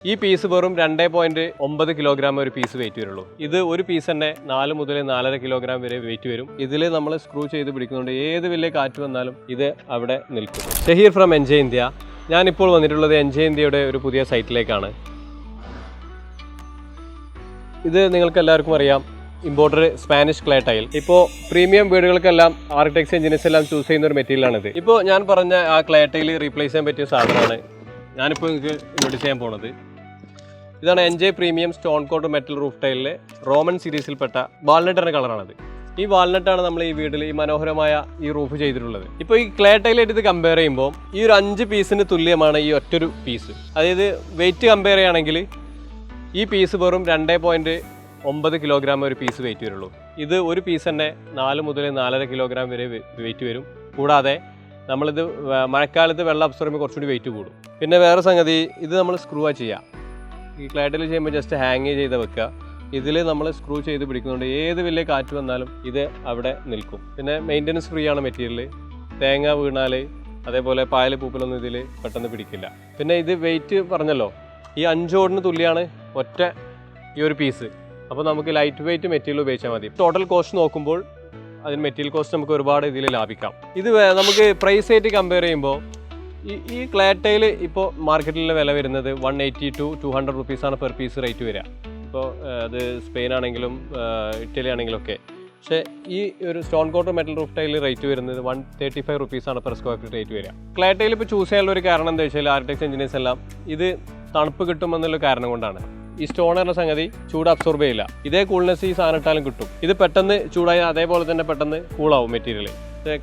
ഈ പീസ് വെറും 2.9 കിലോഗ്രാം ഒരു പീസ് വെയിറ്റ് വരുള്ളൂ. ഇത് ഒരു പീസ് തന്നെ 4 മുതൽ 4.5 കിലോഗ്രാം വരെ വെയിറ്റ് വരും. ഇതിൽ നമ്മൾ സ്ക്രൂ ചെയ്ത് പിടിക്കുന്നുണ്ട്. ഏത് വലിയ കാറ്റ് വന്നാലും ഇത് അവിടെ നിൽക്കും. Shaheer from enjoy India. ഞാനിപ്പോൾ വന്നിട്ടുള്ളത് എൻജോയ് ഇന്ത്യയുടെ ഒരു പുതിയ സൈറ്റിലേക്കാണ്. ഇത് നിങ്ങൾക്ക് എല്ലാവർക്കും അറിയാം, ഇമ്പോർട്ടഡ് സ്പാനിഷ് ക്ലേ ടൈൽ. ഇപ്പോൾ പ്രീമിയം വീടുകൾക്കെല്ലാം ആർക്കിടെക്ചർ എഞ്ചിനീയേഴ്സ് എല്ലാം ചൂസ് ചെയ്യുന്ന ഒരു മെറ്റീരിയലാണിത്. ഇപ്പോൾ ഞാൻ പറഞ്ഞ ആ ക്ലേ ടൈൽ റീപ്ലേസ് ചെയ്യാൻ പറ്റിയ സാധനമാണ് ഞാനിപ്പോൾ നിങ്ങൾക്ക് ഇൻട്രൊഡ്യൂസ് ചെയ്യാൻ പോകുന്നത്. ഇതാണ് enjoy premium stone coat metal roof ടൈലിലെ റോമൻ സീരീസിൽപ്പെട്ട വാൾനട്ട് എന്ന കളറാണത്. ഈ വാൾനട്ടാണ് നമ്മൾ ഈ വീട്ടിൽ ഈ മനോഹരമായ ഈ റൂഫ് ചെയ്തിട്ടുള്ളത്. ഇപ്പോൾ ഈ ക്ലേ ടൈലായിട്ട് ഇത് കമ്പയർ ചെയ്യുമ്പോൾ ഈ ഒരു 5 പീസിന് തുല്യമാണ് ഈ ഒറ്റൊരു പീസ്. അതായത് വെയിറ്റ് കമ്പയർ ചെയ്യുകയാണെങ്കിൽ ഈ പീസ് വെറും 2.9 കിലോഗ്രാം ഒരു പീസ് വെയിറ്റ് വരുള്ളൂ. ഇത് ഒരു പീസ് തന്നെ 4 മുതൽ 4.5 കിലോഗ്രാം വരെ വെയിറ്റ് വരും. കൂടാതെ നമ്മളിത് മഴക്കാലത്ത് വെള്ളം അബ്സോർബ് ചെയ്യുമ്പോൾ കുറച്ചുകൂടി വെയിറ്റ് കൂടും. പിന്നെ വേറെ സംഗതി, ഇത് നമ്മൾ സ്ക്രൂ ചെയ്യാം. ഈ ക്ലേ ടൈൽ ചെയ്യുമ്പോൾ ജസ്റ്റ് ഹാങ് ചെയ്ത് വെക്കുക. ഇതിൽ നമ്മൾ സ്ക്രൂ ചെയ്ത് പിടിക്കുന്നുണ്ട്. ഏത് വലിയ കാറ്റ് വന്നാലും ഇത് അവിടെ നിൽക്കും. പിന്നെ മെയിൻ്റനൻസ് ഫ്രീ ആണ് മെറ്റീരിയൽ. തേങ്ങ വീണാൽ അതേപോലെ പായൽ പൂപ്പലൊന്നും ഇതിൽ പെട്ടെന്ന് പിടിക്കില്ല. പിന്നെ ഇത് വെയിറ്റ് പറഞ്ഞല്ലോ, ഈ 5 ഓടിന് തുല്യമാണ് ഒറ്റ ഈ ഒരു പീസ്. അപ്പോൾ നമുക്ക് ലൈറ്റ് വെയിറ്റ് മെറ്റീരിയൽ ഉപയോഗിച്ചാൽ മതി. ടോട്ടൽ കോസ്റ്റ് നോക്കുമ്പോൾ അതിന് മെറ്റീരിയൽ കോസ്റ്റ് നമുക്ക് ഒരുപാട് ഇതിൽ ലാഭിക്കാം. ഇത് നമുക്ക് പ്രൈസ് ആയിട്ട് കമ്പയർ ചെയ്യുമ്പോൾ ഈ ക്ലേ ടൈൽ ഇപ്പോൾ മാർക്കറ്റിലെ വില വരുന്നത് 180 to 200 റുപ്പീസാണ് പെർ പീസ് റേറ്റ് വരിക. ഇപ്പോൾ അത് സ്പെയിൻ ആണെങ്കിലും ഇറ്റലി ആണെങ്കിലും ഒക്കെ. പക്ഷേ ഈ ഒരു stone coat metal roof tile rate വരുന്നത് 135 റുപ്പീസാണ് പെർ സ്ക്വയർ ഫീറ്റ് റേറ്റ് വരിക. ക്ലേ ടൈൽ ഇപ്പോൾ ചൂസ് ചെയ്യാനുള്ള ഒരു കാരണം എന്താ വെച്ചാൽ ആർക്കിടെക്ചർ എഞ്ചിനീയേഴ്സ് എല്ലാം ഇത് തണുപ്പ് കിട്ടുമെന്നുള്ള കാരണം കൊണ്ടാണ്. ഈ സ്റ്റോൺ എന്ന സംഗതി ചൂട് അബ്സോർബ് ചെയ്യില്ല. ഇതേ കൂൾനെസ് ഈ സാധനം ഇട്ടാലും കിട്ടും. ഇത് പെട്ടെന്ന് ചൂടായി അതേപോലെ തന്നെ പെട്ടെന്ന് കൂളാവും മെറ്റീരിയൽ.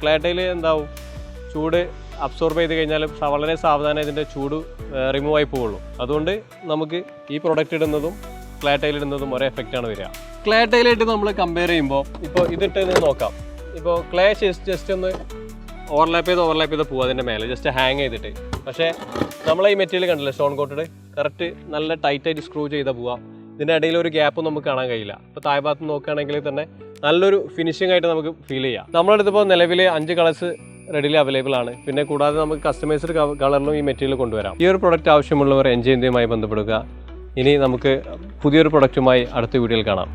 ക്ലേ ടൈൽ എന്താവും, ചൂട് അബ്സോർബ് ചെയ്ത് കഴിഞ്ഞാൽ വളരെ സാവധാനം ഇതിൻ്റെ ചൂട് റിമൂവ് ആയി പോവുള്ളൂ. അതുകൊണ്ട് നമുക്ക് ഈ പ്രൊഡക്റ്റ് ഇടുന്നതും ക്ലേ ടൈൽ ഇടുന്നതും ഒരേ എഫക്റ്റാണ് വരിക. ക്ലേ ടൈലായിട്ട് നമ്മൾ കമ്പയർ ചെയ്യുമ്പോൾ ഇപ്പോൾ ഇതിട്ട് നോക്കാം. ഇപ്പോൾ ക്ലേ ജസ്റ്റ് ഒന്ന് ഓവർലാപ്പ് ചെയ്ത് പോവുക അതിൻ്റെ മേലെ ജസ്റ്റ് ഹാങ് ചെയ്തിട്ട്. പക്ഷേ നമ്മളെ ഈ മെറ്റീരിയൽ കണ്ടില്ലേ, സ്റ്റോൺ കോട്ടഡ് കറക്റ്റ് നല്ല ടൈറ്റായിട്ട് സ്ക്രൂ ചെയ്താൽ പോവാം. ഇതിൻ്റെ ഇടയിൽ ഒരു ഗ്യാപ്പ് നമുക്ക് കാണാൻ കഴിയില്ല. ഇപ്പോൾ താഴെ ഭാഗത്ത് നോക്കുകയാണെങ്കിൽ തന്നെ നല്ലൊരു ഫിനിഷിംഗ് ആയിട്ട് നമുക്ക് ഫീൽ ചെയ്യാം. നമ്മളടുത്തിപ്പോൾ നിലവിൽ 5 കളേഴ്സ് റെഡിലി അവൈലബിൾ ആണ്. പിന്നെ കൂടാതെ നമുക്ക് കസ്റ്റമൈസ്ഡ് കളറിലും ഈ മെറ്റീരിയൽ കൊണ്ടുവരാം. ഈ ഒരു പ്രൊഡക്റ്റ് ആവശ്യമുള്ളവർ എൻജോയ് ഇന്ത്യയുമായി ബന്ധപ്പെടുക. ഇനി നമുക്ക് പുതിയൊരു പ്രൊഡക്റ്റുമായി അടുത്ത വീഡിയോയിൽ കാണാം.